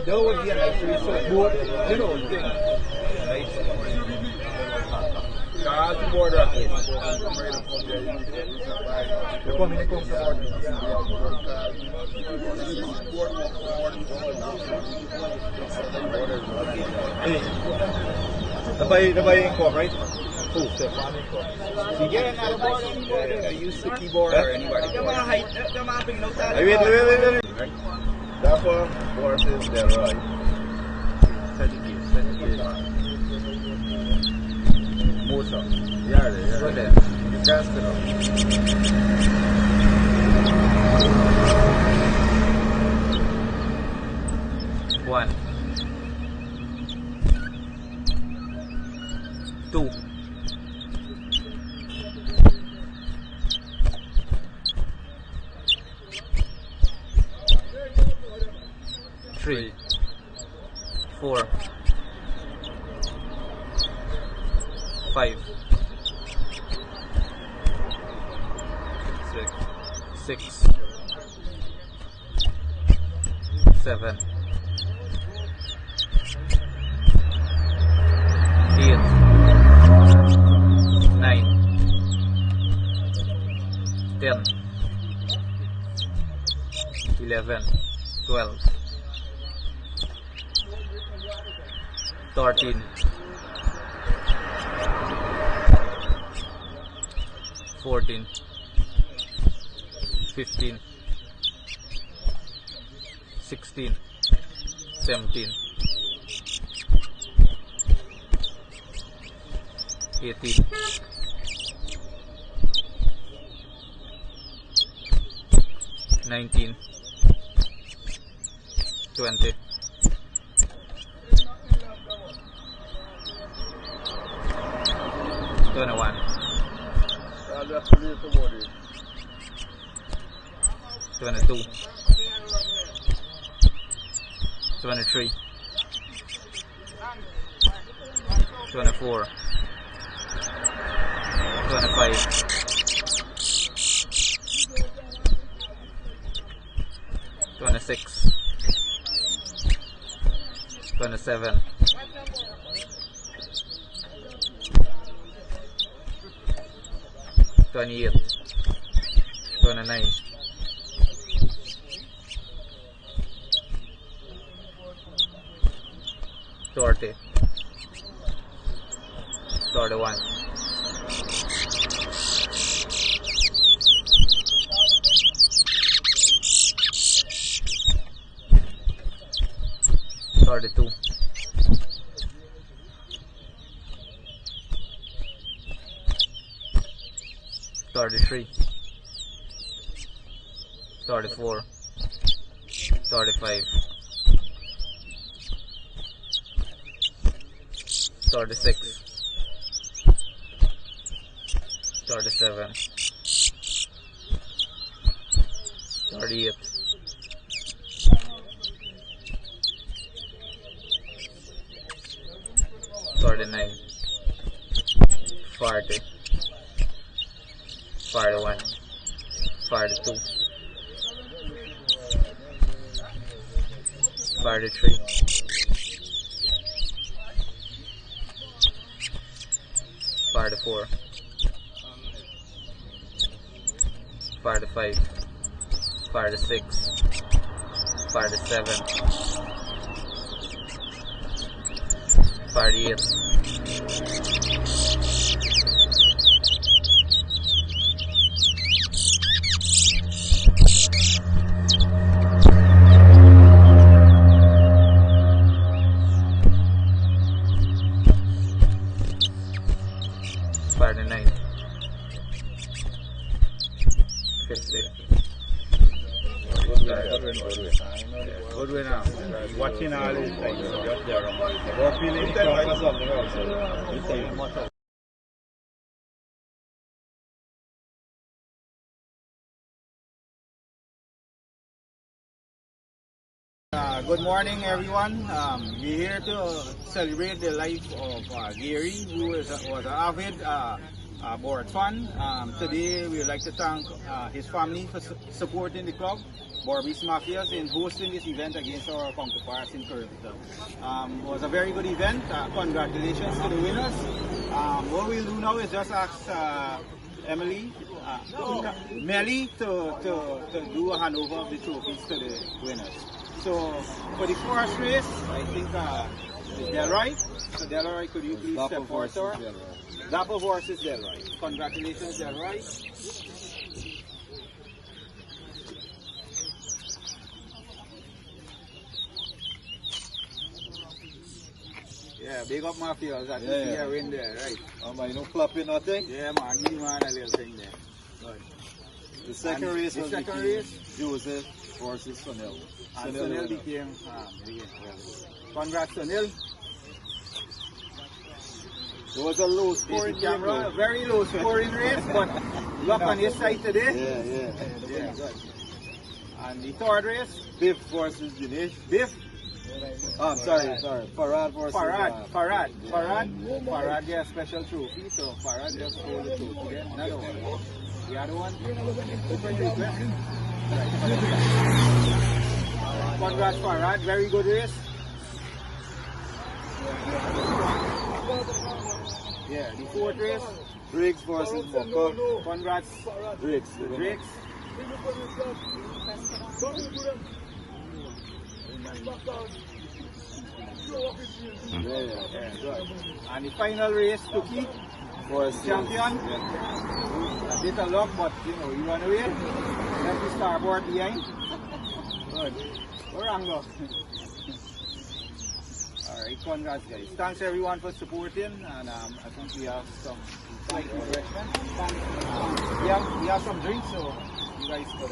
There would be a nice resort boat, you know, thing. Nice. Cars to board rocket. You come in the coast of Hey, the buy income, right? Oh, the farm income. You get another board, anybody? You use sticky board or anybody? Come on, height. Come on, bring no time. Wait. DAPPA versus DELROY. 30 years. Motor. Yeah. Go there. Gas pedal. One. Two. Three. Four. Five. Six. Seven. 8. 9. 10. 11. 12. 13. 14. 15. 16. 17. 18. 19. 20. 21. 22. 23. 24. 25. 26. 27. 28. 29. 30. 31. 32. 33. 34. 35. 36. 37. 38. 39. 40. 41. 42. 43. 44. 45. 46. 47. 48. 49. 50. Good way now. Watching all these things. Just there. We're feeling strong for something else. Good morning, everyone. We're here to celebrate the life of Gary, who was an avid board fund. Today we would like to thank his family for supporting the club, BERBICE Mafias, in hosting this event against our counterparts in Curvita. It was a very good event. Congratulations to the winners. What we'll do now is just ask Melly to do a handover of the trophies to the winners. So for the first race, I think it's DELROY. So DELROY, could you please step forward, sir? DAPPA versus DELROY. Congratulations, DELROY. Yeah, big up Mafias. I think you win there, right? Man, you know, clapping nothing? Yeah, man, give man a little thing there. Good. The second race was Joseph versus Sunil. And Sunil became congrats, Sunil. It was a low scoring camera, very low scoring race, but luck on his side today. Yeah, good. And the third race, Biff versus Dinesh. Biff. Oh, sorry. Farad versus Farad gets a special trophy, so Farad just hold the trophy there. Another one. The other one, different request. Congrats, Farad. Very good race. Yeah, the fourth race, Briggs versus Moko. Congrats, Briggs. Good. And the final race, Tuki was champion. A bit of luck, but you know, you run away. Left the starboard behind. Good. Orango. Alright, congrats guys. Thanks everyone for supporting, and I think we have some slight refreshment. We have some drinks, so you guys could